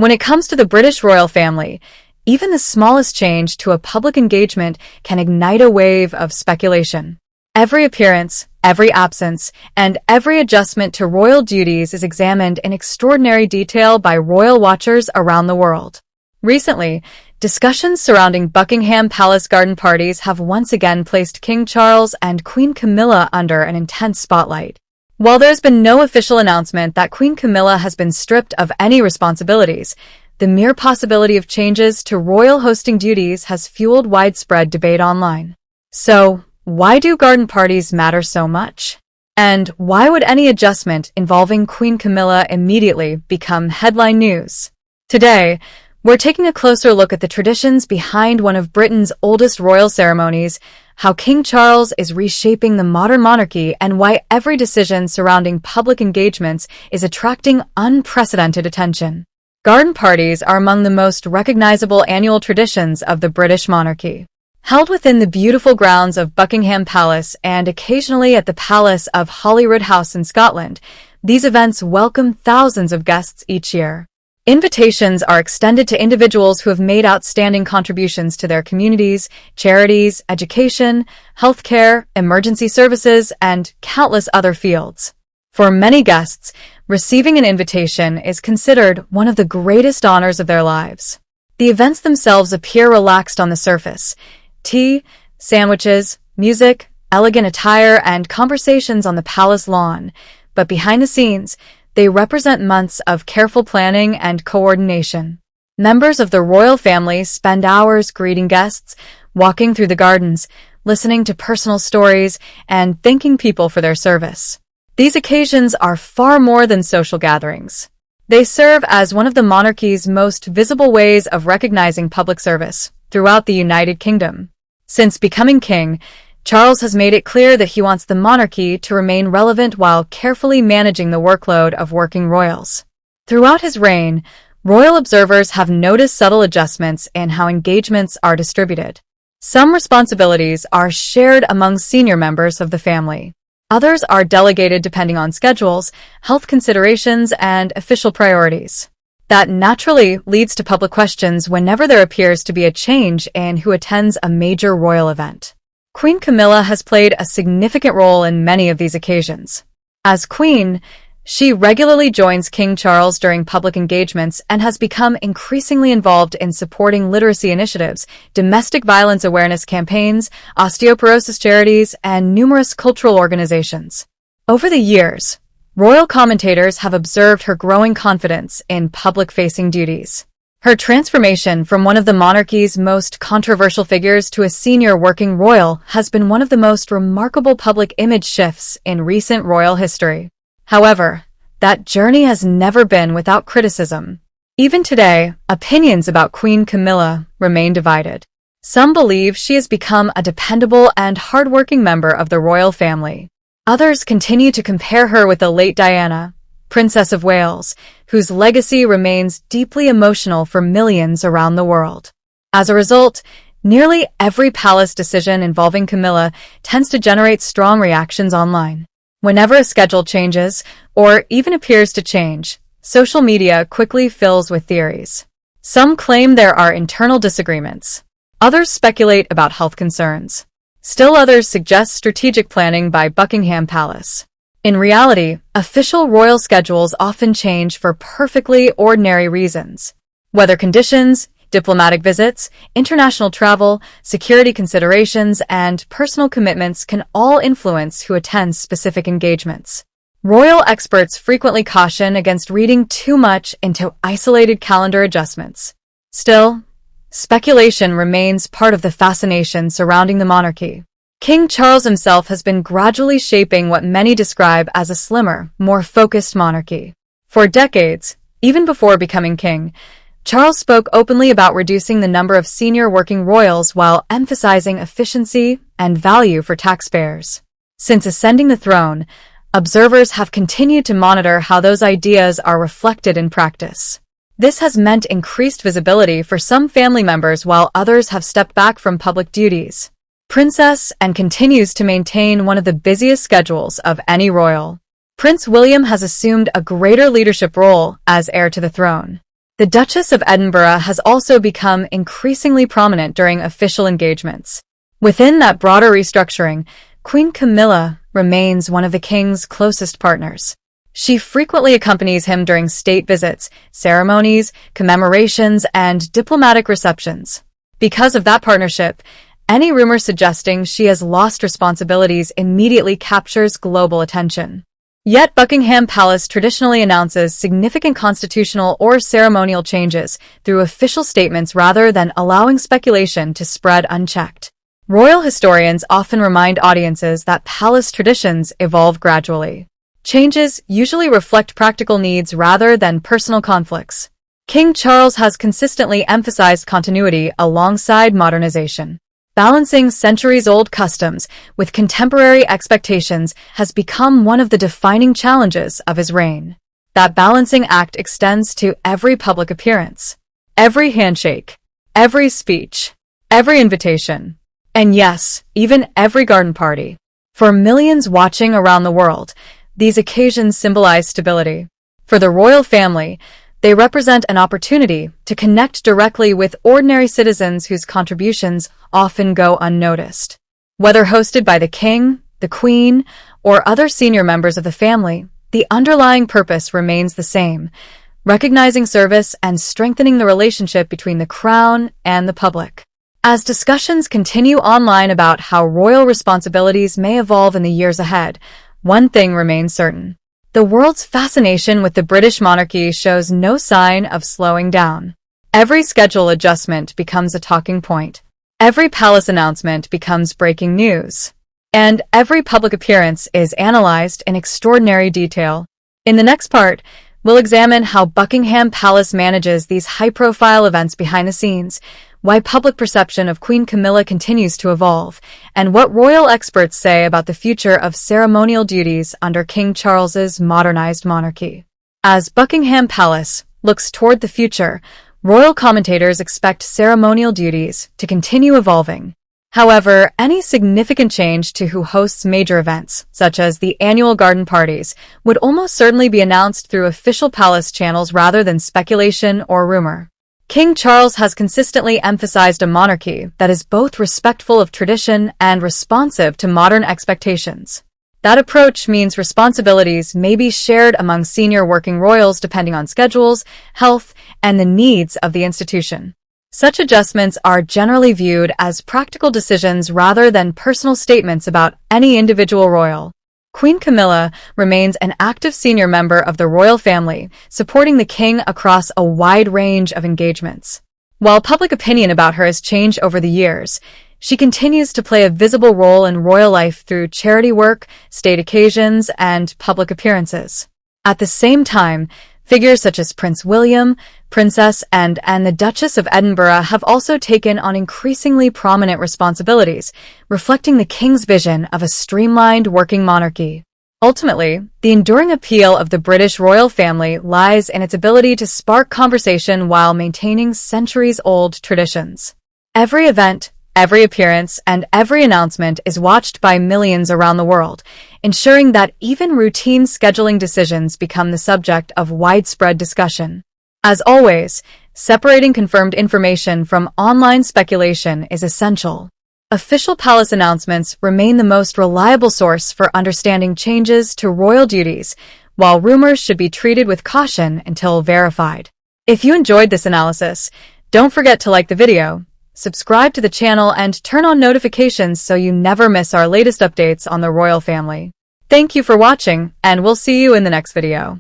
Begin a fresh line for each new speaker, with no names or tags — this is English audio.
When it comes to the British royal family, even the smallest change to a public engagement can ignite a wave of speculation. Every appearance, every absence, and every adjustment to royal duties is examined in extraordinary detail by royal watchers around the world. Recently, discussions surrounding Buckingham Palace garden parties have once again placed King Charles and Queen Camilla under an intense spotlight. While there's been no official announcement that Queen Camilla has been stripped of any responsibilities, the mere possibility of changes to royal hosting duties has fueled widespread debate online. So, why do garden parties matter so much? And why would any adjustment involving Queen Camilla immediately become headline news? Today, we're taking a closer look at the traditions behind one of Britain's oldest royal ceremonies, how King Charles is reshaping the modern monarchy, and why every decision surrounding public engagements is attracting unprecedented attention. Garden parties are among the most recognizable annual traditions of the British monarchy. Held within the beautiful grounds of Buckingham Palace and occasionally at the Palace of Holyrood House in Scotland, these events welcome thousands of guests each year. Invitations are extended to individuals who have made outstanding contributions to their communities, charities, education, healthcare, emergency services, and countless other fields. For many guests, receiving an invitation is considered one of the greatest honors of their lives. The events themselves appear relaxed on the surface. Tea, sandwiches, music, elegant attire, and conversations on the palace lawn. But behind the scenes, they represent months of careful planning and coordination. Members of the royal family spend hours greeting guests, walking through the gardens, listening to personal stories, and thanking people for their service. These occasions are far more than social gatherings. They serve as one of the monarchy's most visible ways of recognizing public service throughout the United Kingdom. Since becoming king, Charles has made it clear that he wants the monarchy to remain relevant while carefully managing the workload of working royals. Throughout his reign, royal observers have noticed subtle adjustments in how engagements are distributed. Some responsibilities are shared among senior members of the family. Others are delegated depending on schedules, health considerations, and official priorities. That naturally leads to public questions whenever there appears to be a change in who attends a major royal event. Queen Camilla has played a significant role in many of these occasions. As queen, she regularly joins King Charles during public engagements and has become increasingly involved in supporting literacy initiatives, domestic violence awareness campaigns, osteoporosis charities, and numerous cultural organizations. Over the years, royal commentators have observed her growing confidence in public-facing duties. Her transformation from one of the monarchy's most controversial figures to a senior working royal has been one of the most remarkable public image shifts in recent royal history. However, that journey has never been without criticism. Even today, opinions about Queen Camilla remain divided. Some believe she has become a dependable and hardworking member of the royal family. Others continue to compare her with the late Diana, Princess of Wales, whose legacy remains deeply emotional for millions around the world. As a result, nearly every palace decision involving Camilla tends to generate strong reactions online. Whenever a schedule changes, or even appears to change, social media quickly fills with theories. Some claim there are internal disagreements. Others speculate about health concerns. Still others suggest strategic planning by Buckingham Palace. In reality, official royal schedules often change for perfectly ordinary reasons. Weather conditions, diplomatic visits, international travel, security considerations, and personal commitments can all influence who attends specific engagements. Royal experts frequently caution against reading too much into isolated calendar adjustments. Still, speculation remains part of the fascination surrounding the monarchy. King Charles himself has been gradually shaping what many describe as a slimmer, more focused monarchy. For decades, even before becoming king, Charles spoke openly about reducing the number of senior working royals while emphasizing efficiency and value for taxpayers. Since ascending the throne, observers have continued to monitor how those ideas are reflected in practice. This has meant increased visibility for some family members while others have stepped back from public duties. Princess and continues to maintain one of the busiest schedules of any royal. Prince William has assumed a greater leadership role as heir to the throne. The Duchess of Edinburgh has also become increasingly prominent during official engagements. Within that broader restructuring, Queen Camilla remains one of the king's closest partners. She frequently accompanies him during state visits, ceremonies, commemorations, and diplomatic receptions. Because of that partnership, any rumor suggesting she has lost responsibilities immediately captures global attention. Yet Buckingham Palace traditionally announces significant constitutional or ceremonial changes through official statements rather than allowing speculation to spread unchecked. Royal historians often remind audiences that palace traditions evolve gradually. Changes usually reflect practical needs rather than personal conflicts. King Charles has consistently emphasized continuity alongside modernization. Balancing centuries-old customs with contemporary expectations has become one of the defining challenges of his reign. That balancing act extends to every public appearance, every handshake, every speech, every invitation, and yes, even every garden party. For millions watching around the world, these occasions symbolize stability. For the royal family, they represent an opportunity to connect directly with ordinary citizens whose contributions often go unnoticed. Whether hosted by the king, the queen, or other senior members of the family, the underlying purpose remains the same: recognizing service and strengthening the relationship between the crown and the public. As discussions continue online about how royal responsibilities may evolve in the years ahead, one thing remains certain. The world's fascination with the British monarchy shows no sign of slowing down. Every schedule adjustment becomes a talking point. Every palace announcement becomes breaking news. And every public appearance is analyzed in extraordinary detail. In the next part, we'll examine how Buckingham Palace manages these high-profile events behind the scenes, why public perception of Queen Camilla continues to evolve, and what royal experts say about the future of ceremonial duties under King Charles's modernized monarchy. As Buckingham Palace looks toward the future, royal commentators expect ceremonial duties to continue evolving. However, any significant change to who hosts major events, such as the annual garden parties, would almost certainly be announced through official palace channels rather than speculation or rumor. King Charles has consistently emphasized a monarchy that is both respectful of tradition and responsive to modern expectations. That approach means responsibilities may be shared among senior working royals depending on schedules, health, and the needs of the institution. Such adjustments are generally viewed as practical decisions rather than personal statements about any individual royal. Queen Camilla remains an active senior member of the royal family, supporting the king across a wide range of engagements. While public opinion about her has changed over the years, she continues to play a visible role in royal life through charity work, state occasions, and public appearances. At the same time, figures such as Prince William, Princess Anne, and the Duchess of Edinburgh have also taken on increasingly prominent responsibilities, reflecting the king's vision of a streamlined working monarchy. Ultimately, the enduring appeal of the British royal family lies in its ability to spark conversation while maintaining centuries-old traditions. Every event, every appearance, and every announcement is watched by millions around the world, ensuring that even routine scheduling decisions become the subject of widespread discussion. As always, separating confirmed information from online speculation is essential. Official palace announcements remain the most reliable source for understanding changes to royal duties, while rumors should be treated with caution until verified. If you enjoyed this analysis, don't forget to like the video, subscribe to the channel, and turn on notifications so you never miss our latest updates on the royal family. Thank you for watching, and we'll see you in the next video.